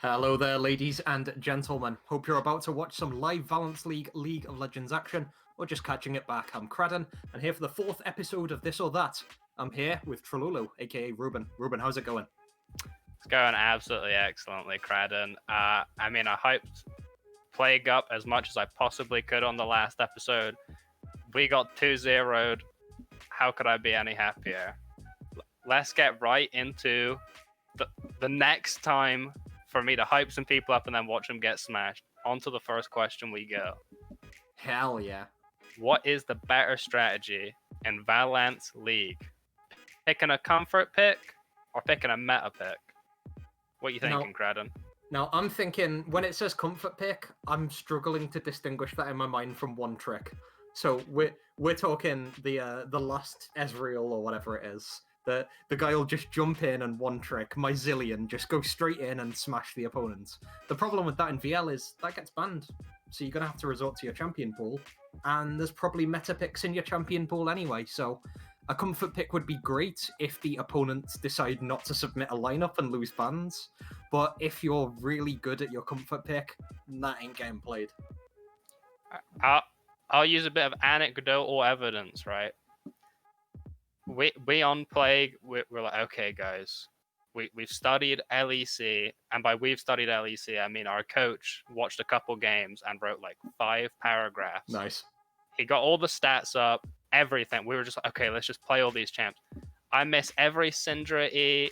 Hello there, ladies and gentlemen. Hope you're about to watch some live Valence League of Legends action, or just catching it back. I'm Cradden, and here for the fourth episode of This or That. I'm here with Trelulu, aka Ruben. Ruben, how's it going? It's going absolutely excellently, Cradden. I hyped Plague up as much as I possibly could on the last episode. We got 2-0'd. How could I be any happier? Let's get right into the next time for me to hype some people up and then watch them get smashed. On to the first question we go. Hell yeah. What is the better strategy in Valence League? Picking a comfort pick or picking a meta pick? What are you thinking, Cradden? Now, I'm thinking, when it says comfort pick, I'm struggling to distinguish that in my mind from one trick. So we're talking the last Ezreal or whatever it is. The guy will just jump in and one trick, my Zillion, just go straight in and smash the opponents. The problem with that in VL is that gets banned. So you're going to have to resort to your champion pool. And there's probably meta picks in your champion pool anyway. So a comfort pick would be great if the opponents decide not to submit a lineup and lose bans. But if you're really good at your comfort pick, that ain't getting played. I'll use a bit of anecdotal evidence, right? We on Plague, we're like, okay, guys, we've studied LEC, and by we've studied LEC, I mean our coach watched a couple games and wrote like 5 paragraphs. Nice. He got all the stats up, everything. We were just like, okay, let's just play all these champs. I miss every Syndra E.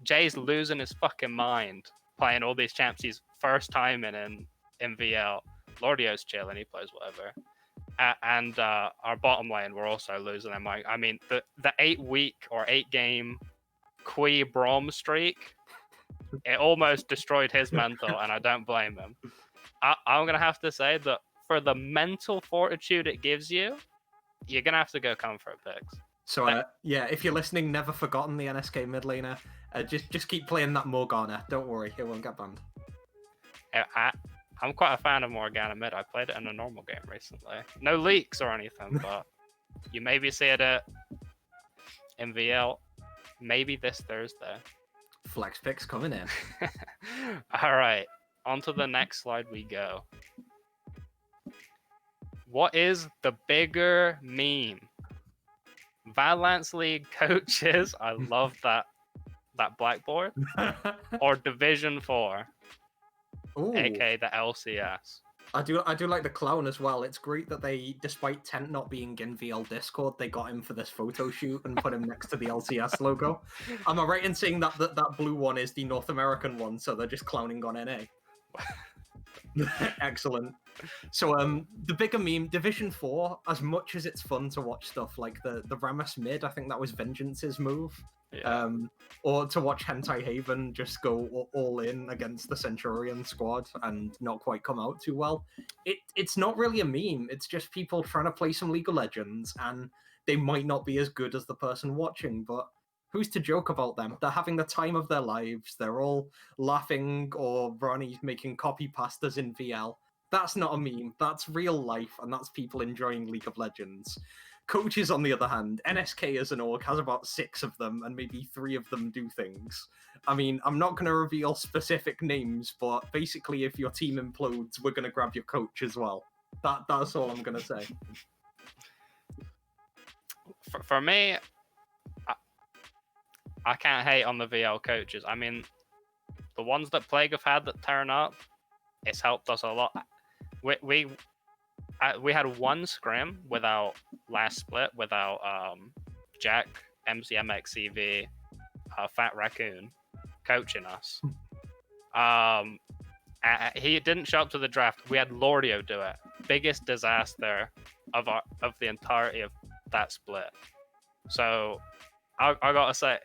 Jay's losing his fucking mind playing all these champs. He's first time in VL. Lordio's chilling, he plays whatever. And our bottom lane, we're also losing them. I mean, the 8-week or 8-game Qui Brom streak, it almost destroyed his mental, and I don't blame him. I'm going to have to say that for the mental fortitude it gives you, you're going to have to go comfort picks. So, if you're listening, never forgotten the NSK mid laner. Just keep playing that Morgana. Don't worry, it won't get banned. I'm quite a fan of Morgana mid. I played it in a normal game recently. No leaks or anything, but you maybe see it in VL maybe this Thursday. Flex picks coming in. All right, on to the next slide we go. What is the bigger meme? Valence League coaches, I love that blackboard, or Division 4? Ooh. aka the LCS. I do like the clown as well. It's great that they, despite Tent not being in VL Discord, they got him for this photo shoot and put him next to the LCS logo. Am I right in saying that blue one is the North American one, so they're just clowning on NA? Excellent. So the bigger meme, Division 4, as much as it's fun to watch stuff like the Rammus mid, I think that was Vengeance's move. Yeah. Or to watch Hentai Haven just go all in against the Centurion squad and not quite come out too well. It's not really a meme. It's just people trying to play some League of Legends, and they might not be as good as the person watching, but who's to joke about them? They're having the time of their lives. They're all laughing, or Ronnie's making copy pastas in VL. That's not a meme. That's real life, and that's people enjoying League of Legends. Coaches, on the other hand, NSK as an org has about 6 of them, and maybe 3 of them do things. I mean, I'm not going to reveal specific names, but basically, if your team implodes, we're going to grab your coach as well. That's all I'm going to say. For me, I can't hate on the VL coaches. I mean, the ones that Plague have had that turn up, it's helped us a lot. We had one scrim without last split, without Jack, MCMXCV, Fat Raccoon coaching us. He didn't show up to the draft. We had Lordio do it. Biggest disaster of the entirety of that split. So I gotta say,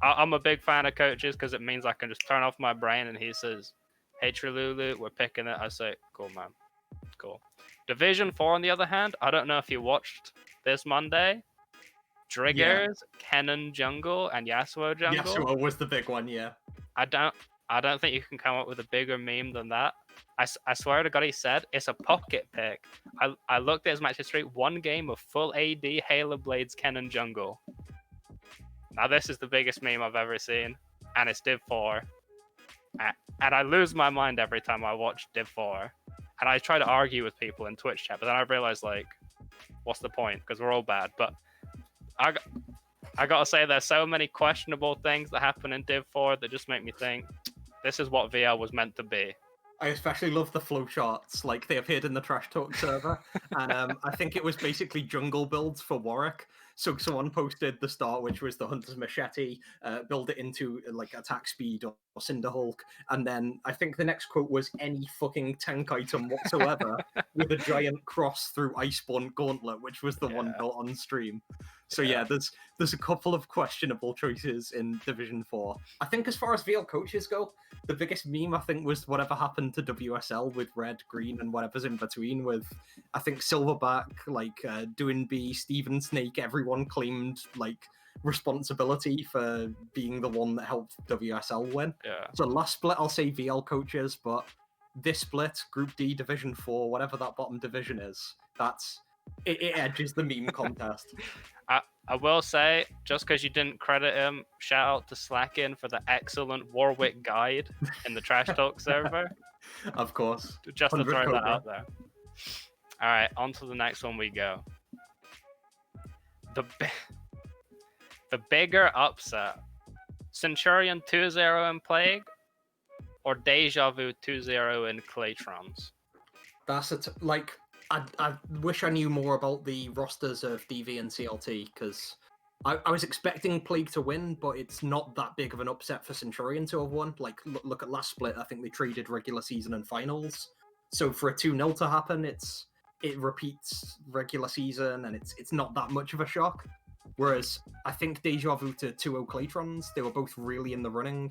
I'm a big fan of coaches because it means I can just turn off my brain and he says, "Hey Trelulu, we're picking it." I say, "Cool, man, cool." Division 4, on the other hand, I don't know if you watched this Monday. Driggers, yeah. Kennen jungle, and Yasuo jungle. Yasuo was the big one, yeah. I don't think you can come up with a bigger meme than that. I swear to God, he said it's a pocket pick. I looked at his match history. 1 game of full AD Halo Blades Kennen jungle. Now this is the biggest meme I've ever seen, and it's Div 4. And I lose my mind every time I watch Div 4. And I try to argue with people in Twitch chat, but then I realize, like, what's the point? Because we're all bad. But I gotta say, there's so many questionable things that happen in Div 4 that just make me think, this is what VL was meant to be. I especially love the flowcharts, like they appeared in the Trash Talk server, and I think it was basically jungle builds for Warwick. So someone posted the start, which was the Hunter's Machete, build it into like attack speed or Cinderhulk, and then I think the next quote was any fucking tank item whatsoever with a giant cross through Iceborne Gauntlet, which was the one built on stream. So yeah, there's a couple of questionable choices in Division 4. I think as far as VL coaches go, the biggest meme I think was whatever happened to WSL with red, green, and whatever's in between. With I think Silverback, like Doing B, Steven Snake, everyone claimed like responsibility for being the one that helped WSL win. Yeah. So last split I'll say VL coaches, but this split, Group D, Division 4, whatever that bottom division is, it edges the meme contest. I will say, just because you didn't credit him, shout out to Slackin for the excellent Warwick guide in the Trash Talk server. Of course. Just to throw Cobra. that out there. All right, on to the next one we go. The bigger upset. Centurion 2-0 in Plague or Deja Vu 2-0 in Claytrons? That's like... I wish I knew more about the rosters of DV and CLT, because I was expecting Plague to win, but it's not that big of an upset for Centurion to have won. Like, look at last split, I think they traded regular season and finals. So for a 2-0 to happen, it repeats regular season, and it's not that much of a shock. Whereas I think Deja Vu to 2-0 Claytrons, they were both really in the running.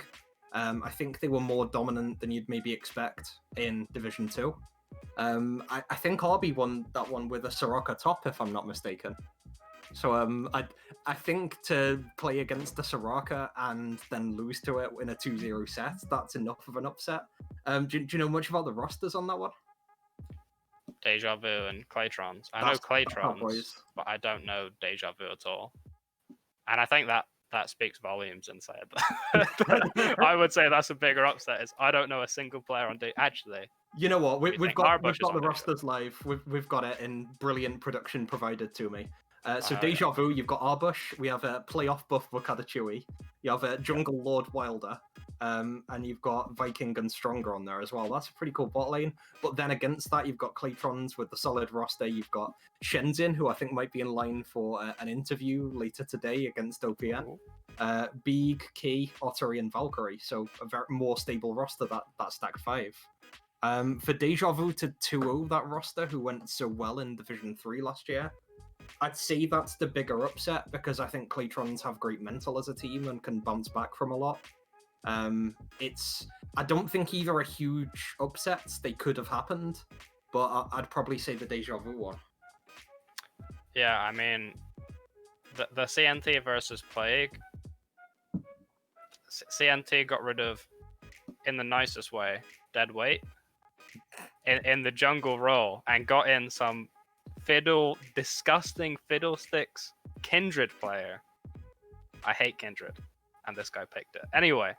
I think they were more dominant than you'd maybe expect in Division 2. I think Arby won that one with a Soraka top, if I'm not mistaken. So I think to play against the Soraka and then lose to it in a 2-0 set, that's enough of an upset. Do you know much about the rosters on that one? Deja Vu and Claytrons. I know Claytrons, but I don't know Deja Vu at all. And I think that speaks volumes inside. I would say that's a bigger upset. Is I don't know a single player on actually. You know what? We've got the rosters live. We've got it in brilliant production provided to me. So Deja Vu, you've got Arbush. We have a playoff buff Wakada Chewy. You have a Jungle Lord Wilder. And you've got Viking and Stronger on there as well. That's a pretty cool bot lane. But then against that, you've got Claytrons with the solid roster. You've got Shenzin, who I think might be in line for an interview later today against OPN. Beeg, Key, Ottery, and Valkyrie. So a very more stable roster, that stack 5. For Deja Vu to 2-0 that roster, who went so well in Division 3 last year, I'd say that's the bigger upset, because I think Claytrons have great mental as a team and can bounce back from a lot. I don't think either are huge upsets. They could have happened, but I'd probably say the Deja Vu one. Yeah, I mean, the CNT versus Plague, CNT got rid of, in the nicest way, dead weight in the jungle role and got in some disgusting fiddlesticks Kindred player. I hate Kindred, and this guy picked it. Anyway,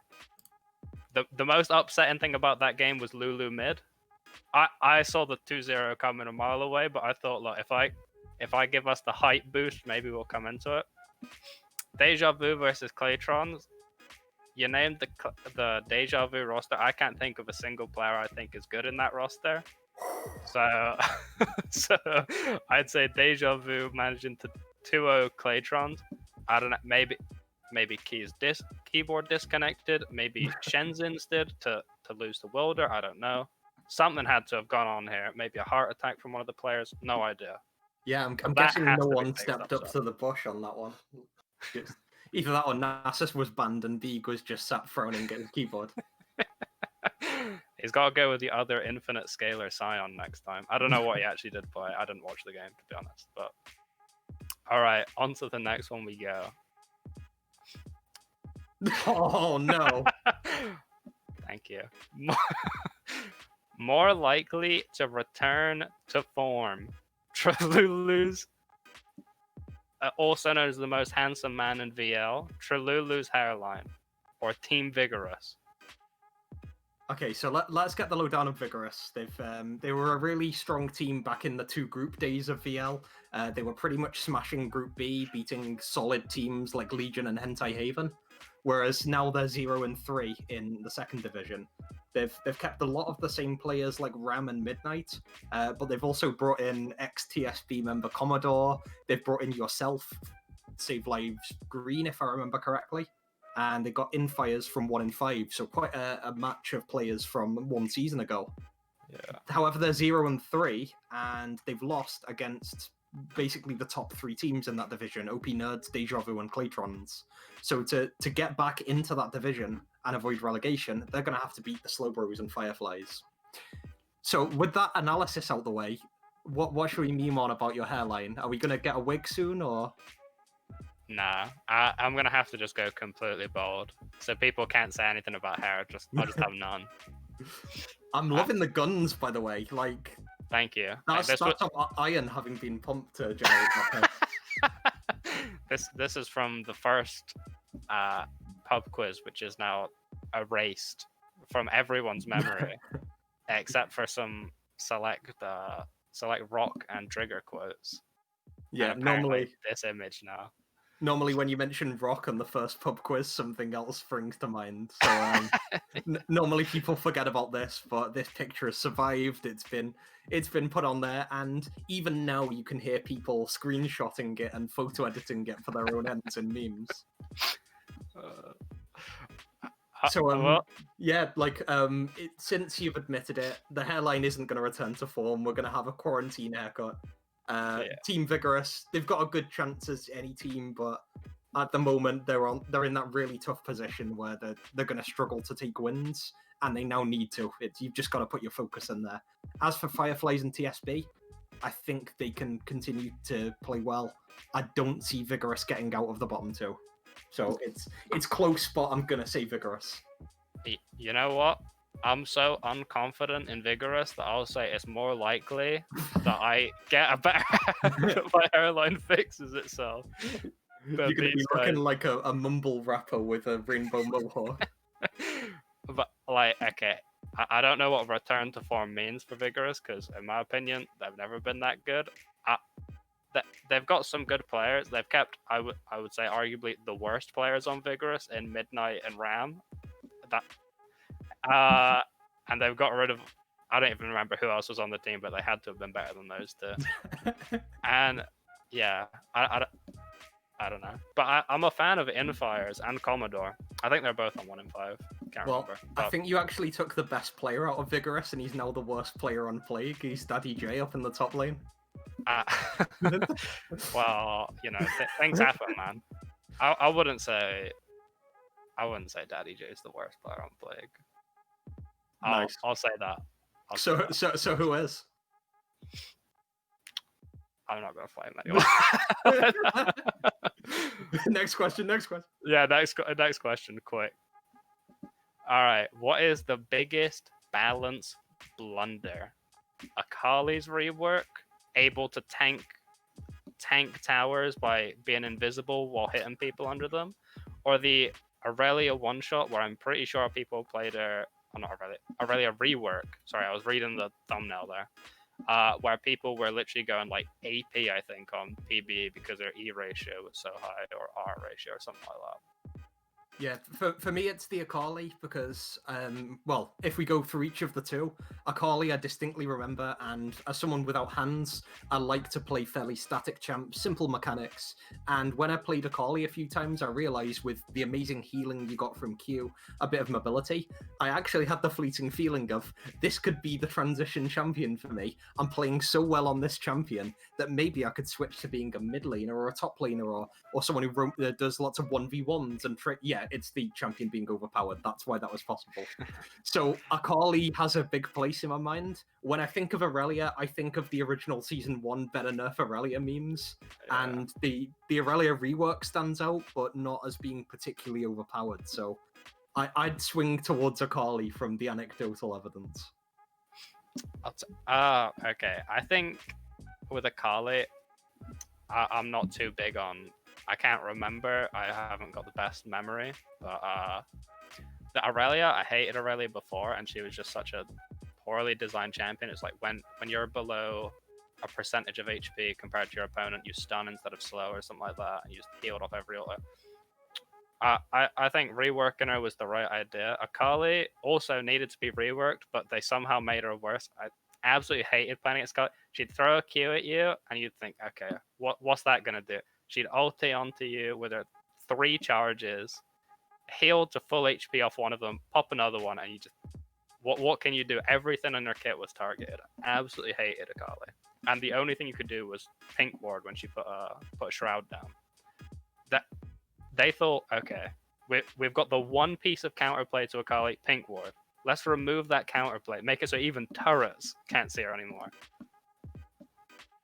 the most upsetting thing about that game was Lulu mid. I saw the 2-0 coming a mile away, but I thought, look, if I give us the hype boost, maybe we'll come into it. Deja Vu versus Claytrons. You named the Deja Vu roster. I can't think of a single player I think is good in that roster. So I'd say Deja Vu managing to 2-0 Claytrons. I don't know, maybe keyboard disconnected. Maybe Shenzin's did to lose to Wilder. I don't know. Something had to have gone on here. Maybe a heart attack from one of the players. No idea. Yeah, I'm guessing no one stepped up to the bush on that one. Either that or Nasus was banned and Beeg was just sat frowning at his keyboard. He's got to go with the other infinite scalar Scion next time. I don't know what he actually did, but I didn't watch the game, to be honest. But all right, on to the next one we go. Oh, no. Thank you. More likely to return to form. Trelulu's, also known as the most handsome man in VL, Trelulu's hairline, or Team Vigorous. Okay, so let's get the lowdown of Vigorous. They were a really strong team back in the 2 group days of VL. They were pretty much smashing Group B, beating solid teams like Legion and Hentai Haven. Whereas now they're 0-3 in the 2nd division. They've kept a lot of the same players like Ram and Midnight, but they've also brought in ex-TSB member Commodore. They've brought in yourself, Save Lives Green, if I remember correctly. And they got Infires from 1 in 5, so quite a match of players from 1 season ago. Yeah. However, they're 0-3, and they've lost against basically the top 3 teams in that division: OP Nerds, Deja Vu, and Claytrons. So to get back into that division and avoid relegation, they're going to have to beat the Slowbros and Fireflies. So with that analysis out the way, what should we meme on about your hairline? Are we going to get a wig soon, or...? Nah, I'm gonna have to just go completely bald, so people can't say anything about hair. I'll just have none. I'm loving the guns, by the way. Like, thank you. That's iron having been pumped to generate that hair. This is from the first pub quiz, which is now erased from everyone's memory, except for some select rock and trigger quotes. Yeah, normally this image now. Normally, when you mention rock on the first pub quiz, something else springs to mind. So normally people forget about this, but this picture has survived. It's been put on there, and even now you can hear people screenshotting it and photo editing it for their own ends and memes. So yeah, like since you've admitted it, the hairline isn't going to return to form. We're going to have a quarantine haircut. Team Vigorous, they've got a good chance as any team, but at the moment they're in that really tough position where they're going to struggle to take wins, and they now need to. You've just got to put your focus in there. As for Fireflies and TSB, I think they can continue to play well. I don't see Vigorous getting out of the bottom 2, so it's close, but I'm going to say Vigorous. You know what? I'm so unconfident in Vigorous that I'll say it's more likely that I get a better my hairline fixes itself. You're going to be looking like a mumble rapper with a rainbow mohawk. But, like, okay, I don't know what return to form means for Vigorous, because in my opinion, they've never been that good. They've got some good players. They've kept, I would say, arguably the worst players on Vigorous in Midnight and Ram. And they've got rid of, I don't even remember who else was on the team, but they had to have been better than those 2. And yeah, I don't know. But I'm a fan of Infires and Commodore. I think they're both on 1 in 5. Can't remember. I think you actually took the best player out of Vigorous, and he's now the worst player on Plague. He's Daddy J up in the top lane. Well, things happen, man. I wouldn't say Daddy J is the worst player on Plague. Nice. I'll say that. So who is? I'm not going to fight him anyway. Next question. Yeah, next question, quick. All right, what is the biggest balance blunder? Akali's rework, able to tank towers by being invisible while hitting people under them, or the Aurelia one-shot, where I'm pretty sure people played Aurelia rework. Sorry, I was reading the thumbnail there. Where people were literally going like AP, I think, on PBE because their E ratio was so high, or R ratio, or something like that. Yeah, for me, it's the Akali, because, if we go through each of the 2, Akali I distinctly remember, and as someone without hands, I like to play fairly static champs, simple mechanics, and when I played Akali a few times, I realized with the amazing healing you got from Q, a bit of mobility, I actually had the fleeting feeling of, this could be the transition champion for me. I'm playing so well on this champion that maybe I could switch to being a mid laner or a top laner or someone who does lots of 1v1s and it's the champion being overpowered. That's why that was possible. So Akali has a big place in my mind. When I think of Aurelia, I think of the original Season 1 Better Nerf Aurelia memes. Yeah. And the Aurelia rework stands out, but not as being particularly overpowered. So I'd swing towards Akali from the anecdotal evidence. Okay. I think with Akali, I'm not too big on... I can't remember. I haven't got the best memory, but The Aurelia, I hated Aurelia before, and she was just such a poorly designed champion. It's like when you're below a percentage of HP compared to your opponent, you stun instead of slow or something like that, and you just healed off every ult. I think reworking her was the right idea. Akali also needed to be reworked, but they somehow made her worse. I absolutely hated playing against Akali. She'd throw a Q at you, and you'd think, okay, what's that gonna do? She'd ulti onto you with her 3 charges, heal to full HP off one of them, pop another one, and you just what can you do? Everything in her kit was targeted. Absolutely hated Akali, and the only thing you could do was pink ward when she put a shroud down. That they thought, okay, we've got the one piece of counterplay to Akali, pink ward. Let's remove that counterplay, make it so even turrets can't see her anymore.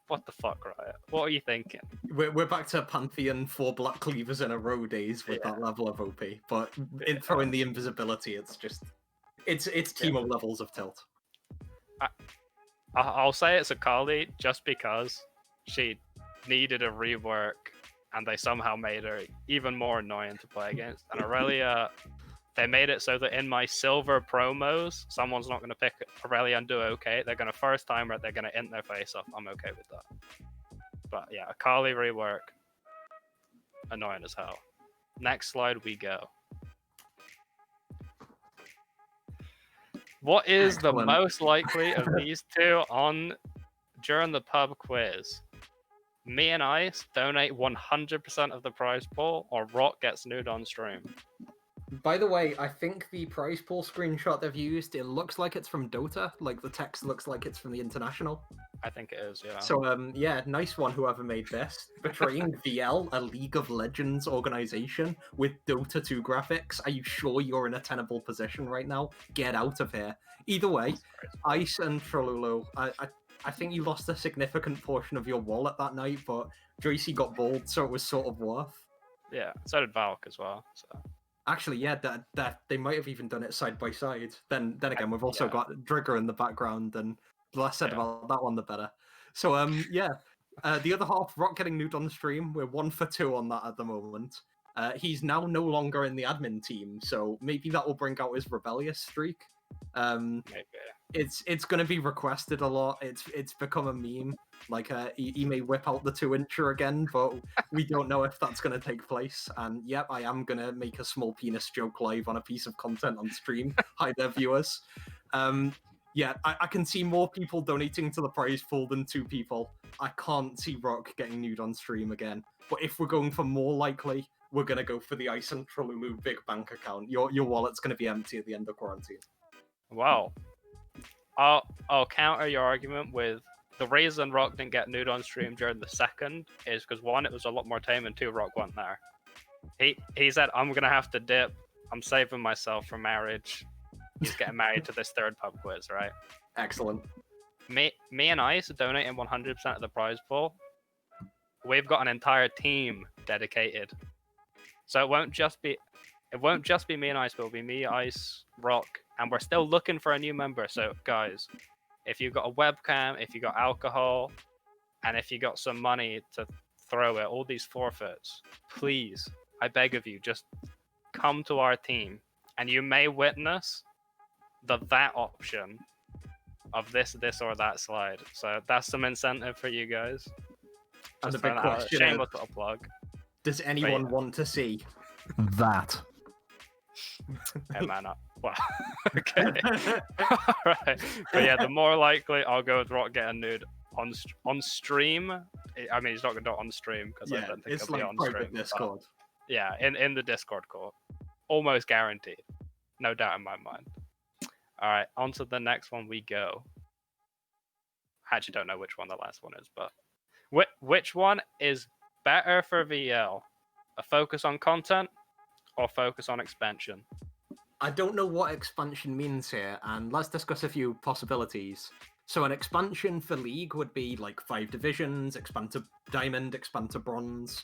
What the fuck, Riot? What are you thinking? We're back to Pantheon 4 Black Cleavers in a row days with that level of OP, but in throwing the invisibility, it's just it's Teemo levels of tilt. I'll say it's Akali just because she needed a rework, and they somehow made her even more annoying to play against. And Aurelia, they made it so that in my silver promos, someone's not going to pick Aurelia and do okay. They're going to first timer it, they're going to int their face off. I'm okay with that. But yeah, Akali rework, annoying as hell. Next slide we go. What is the most likely of these two on during the pub quiz? Me and Ice donate 100% of the prize pool, or Rock gets nude on stream. By the way, I think the prize pool screenshot they've used, it looks like it's from Dota. Like the text looks like it's from the International. I think it is, yeah. So yeah, nice one whoever made this. Betraying VL, a League of Legends organization with Dota 2 graphics. Are you sure you're in a tenable position right now? Get out of here. Either way, Ice and Trololo, I think you lost a significant portion of your wallet that night, but Joycey got bowled, so it was sort of worth. Yeah, so did Valk as well. So. Actually, yeah, that they might have even done it side by side. Then again, we've also got Drigger in the background, and the less said about that one, the better. So yeah, the other half, Rock getting nude on stream. We're 1 for 2 on that at the moment. He's now no longer in the admin team, so maybe that will bring out his rebellious streak. Maybe. It's going to be requested a lot. It's become a meme. Like he may whip out the 2-incher again, but we don't know if that's going to take place. And yep, I am going to make a small penis joke live on a piece of content on stream. Hi there, viewers. Yeah, I can see more people donating to the prize pool than 2 people. I can't see Rock getting nude on stream again. But if we're going for more likely, we're going to go for the Ice and Trololo big bank account. Your wallet's going to be empty at the end of quarantine. Wow. I'll counter your argument with the reason Rock didn't get nude on stream during the second is because 1, it was a lot more tame, and 2, Rock went there. He said, I'm going to have to dip. I'm saving myself for marriage. He's getting married to this 3rd pub quiz, right? Excellent. Me and Ice are donating 100% of the prize pool. We've got an entire team dedicated. So it won't just be me and Ice, but it'll be me, Ice, Rock, and we're still looking for a new member. So guys, if you've got a webcam, if you got alcohol, and if you got some money to throw at all these forfeits, please, I beg of you, just come to our team, and you may witness that option of this or that slide. So that's some incentive for you guys. And the big question: shameless little plug. Does anyone want to see that? Hey man, well, okay. Right. But yeah, the more likely I'll go with Rock getting nude on stream. I mean, he's not going to do it on stream because I don't think he'll be on stream. Discord. Yeah, in the Discord call, almost guaranteed, no doubt in my mind. All right, on to the next one we go. I actually don't know which one the last one is, but which one is better for VL? A focus on content or focus on expansion? I don't know what expansion means here, and let's discuss a few possibilities. So an expansion for League would be like 5 divisions, expand to Diamond, expand to Bronze,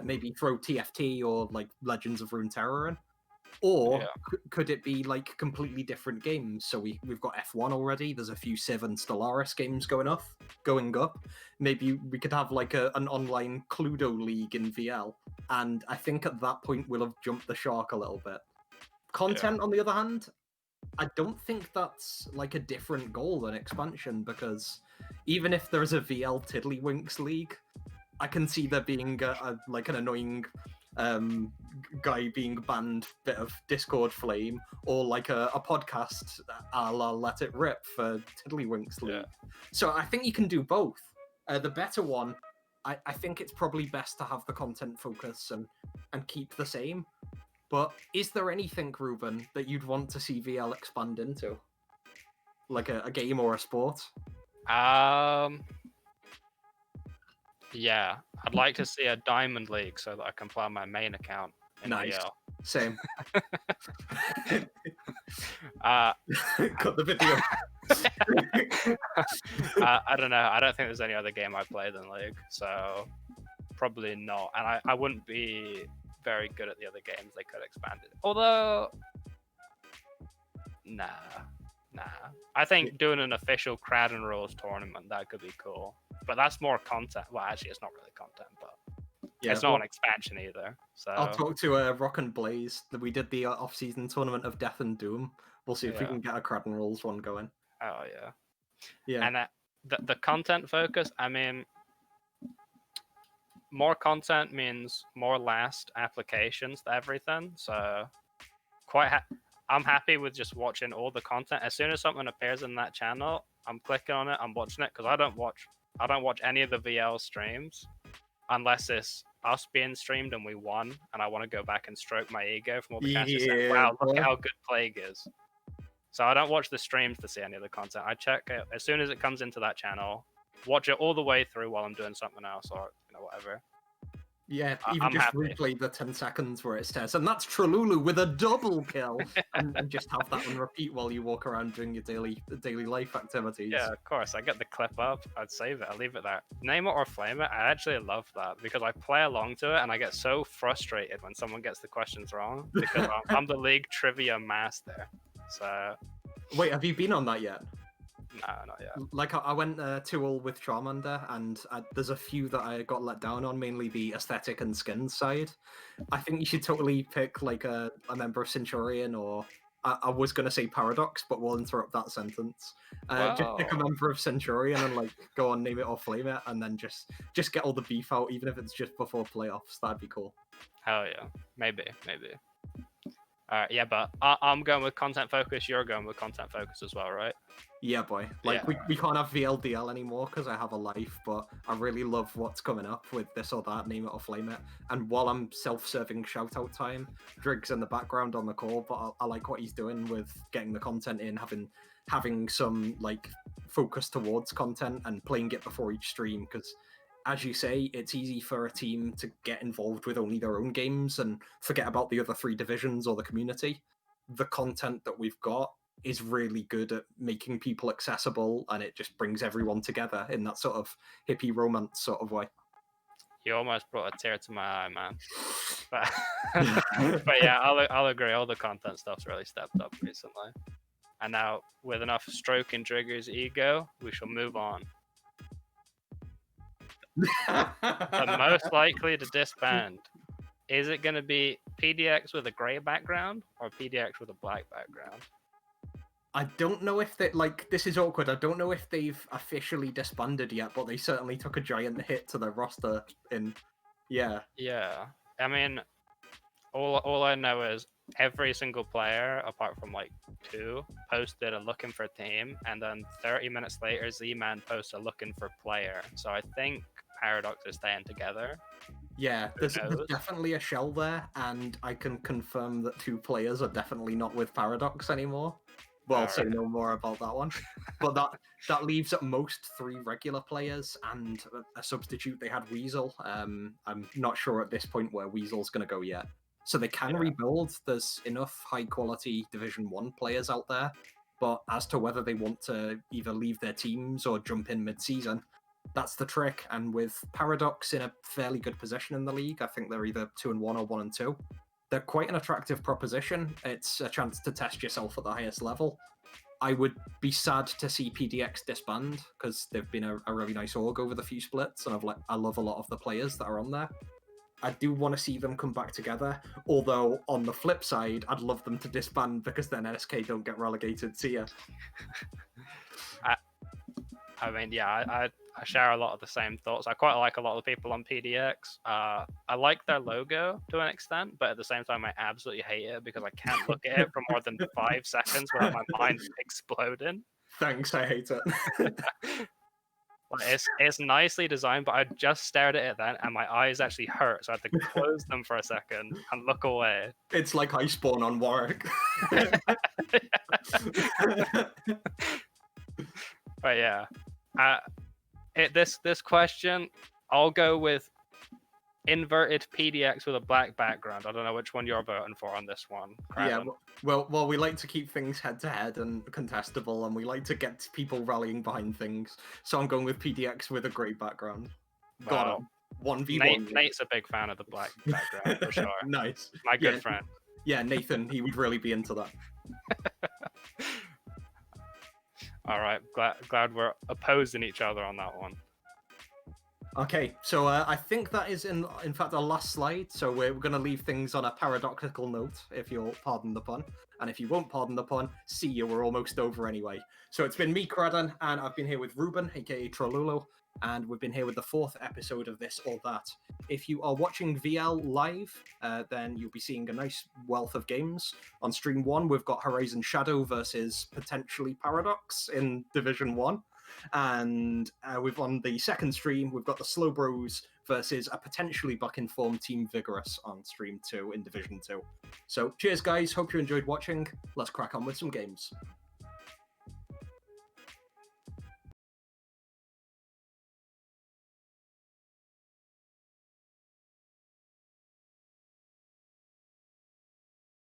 maybe throw TFT or like Legends of Runeterra in. Or could it be like completely different games? So we've got F1 already. There's a few Civ and Stellaris games going up. Maybe we could have like an online Cluedo League in VL. And I think at that point we'll have jumped the shark a little bit. Content, on the other hand, I don't think that's like a different goal than expansion, because even if there's a VL Tiddlywinks League, I can see there being like an annoying guy being banned bit of Discord flame, or like a podcast a la Let It Rip for Tiddlywinks League. So I think you can do both. The better one, I think it's probably best to have the content focus and keep the same. But is there anything, Ruben, that you'd want to see VL expand into? Like a game or a sport? Yeah, I'd like to see a Diamond League so that I can play on my main account in Nice. VL. Same. Cut the video. I don't know. I don't think there's any other game I play than League, so probably not. And I wouldn't be very good at the other games they could expand it. Although, nah. I think doing an official Crowd and Rules tournament, that could be cool. But that's more content. Well, actually, it's not really content, but it's not an expansion either. So I'll talk to Rock and Blaze. We did the off-season tournament of Death and Doom. We'll see if we can get a Crowd and Rules one going. Oh yeah. Yeah. And the content focus, I mean, more content means more last applications to everything. So I'm happy with just watching all the content. As soon as something appears in that channel, I'm clicking on it, I'm watching it, because I don't watch any of the VL streams unless it's us being streamed and we won, and I want to go back and stroke my ego from all the chances. Wow, look at how good Plague is. So I don't watch the streams to see any of the content. I check it as soon as it comes into that channel, watch it all the way through while I'm doing something else, or whatever. Yeah, even just replay the 10 seconds where it says, and that's Trululu with a double kill, and just have that on repeat while you walk around doing your daily life activities. Yeah, of course. I get the clip up, I'd save it, I'd leave it there. Name it or flame it, I actually love that, because I play along to it and I get so frustrated when someone gets the questions wrong, because I'm the League trivia master. So... Wait, have you been on that yet? No, not yet. Like, I went 2-all with Charmander, and there's a few that I got let down on, mainly the aesthetic and skin side. I think you should totally pick, like, a member of Centurion, or... I was going to say Paradox, but we'll interrupt that sentence. Just pick a member of Centurion and, like, go on, name it or flame it, and then just get all the beef out, even if it's just before playoffs. That'd be cool. Hell yeah. Maybe. Alright, yeah, but I'm going with content focus, you're going with content focus as well, right? Yeah, boy. Like, we can't have VLDL anymore because I have a life, but I really love what's coming up with this or that, name it or flame it. And while I'm self-serving shout-out time, Drig's in the background on the call, but I like what he's doing with getting the content in, having some, like, focus towards content and playing it before each stream, because... as you say, it's easy for a team to get involved with only their own games and forget about the other 3 divisions or the community. The content that we've got is really good at making people accessible, and it just brings everyone together in that sort of hippie romance sort of way. You almost brought a tear to my eye, man. But yeah, I'll agree. All the content stuff's really stepped up recently. And now, with enough stroking Trigger's ego, we shall move on. The most likely to disband. Is it going to be PDX with a grey background or PDX with a black background? I don't know if they, like, this is awkward. I don't know if they've officially disbanded yet, but they certainly took a giant hit to their roster in, yeah. Yeah. I mean, all I know is every single player, apart from like 2, posted a looking for team, and then 30 minutes later, Z-Man posts a looking for player. So I think Paradox is staying together. Yeah, there's definitely a shell there, and I can confirm that 2 players are definitely not with Paradox anymore. Well, I'll say no more about that one. But that leaves at most 3 regular players and a substitute. They had Weasel. I'm not sure at this point where Weasel's going to go yet. So they can rebuild. There's enough high-quality Division 1 players out there. But as to whether they want to either leave their teams or jump in mid-season, that's the trick. And with Paradox in a fairly good position in the league, I think they're either 2-1 or 1-2. They're quite an attractive proposition. It's a chance to test yourself at the highest level. I would be sad to see PDX disband, because they've been a really nice org over the few splits, and I love a lot of the players that are on there. I do want to see them come back together. Although on the flip side, I'd love them to disband because then NSK don't get relegated. See ya. I mean, yeah, I share a lot of the same thoughts. I quite like a lot of the people on PDX. I like their logo to an extent, but at the same time, I absolutely hate it because I can't look at it for more than 5 seconds without my mind exploding. Thanks, I hate it. Like, it's nicely designed, but I just stared at it then, and my eyes actually hurt, so I had to close them for a second and look away. It's like Iceborne on Warwick. But yeah, this question, I'll go with inverted PDX with a black background. I don't know which one you're voting for on this one. Yeah, well, we like to keep things head to head and contestable, and we like to get people rallying behind things. So I'm going with PDX with a grey background. Got him. 1v1. Nate's a big fan of the black background for sure. Nice. My good friend. Yeah, Nathan, he would really be into that. All right, glad we're opposing each other on that one. Okay, so I think that is in fact our last slide. So we're going to leave things on a paradoxical note, if you'll pardon the pun. And if you won't pardon the pun, see you, we're almost over anyway. So it's been me, Cradan, and I've been here with Ruben, aka Trololo, and we've been here with the 4th episode of This or That. If you are watching VL live, then you'll be seeing a nice wealth of games. On stream 1, we've got Horizon Shadow versus potentially Paradox in Division 1. And we've on the second stream, we've got the Slow Bros versus a potentially buck-informed Team Vigorous on stream 2 in Division 2. So cheers, guys. Hope you enjoyed watching. Let's crack on with some games.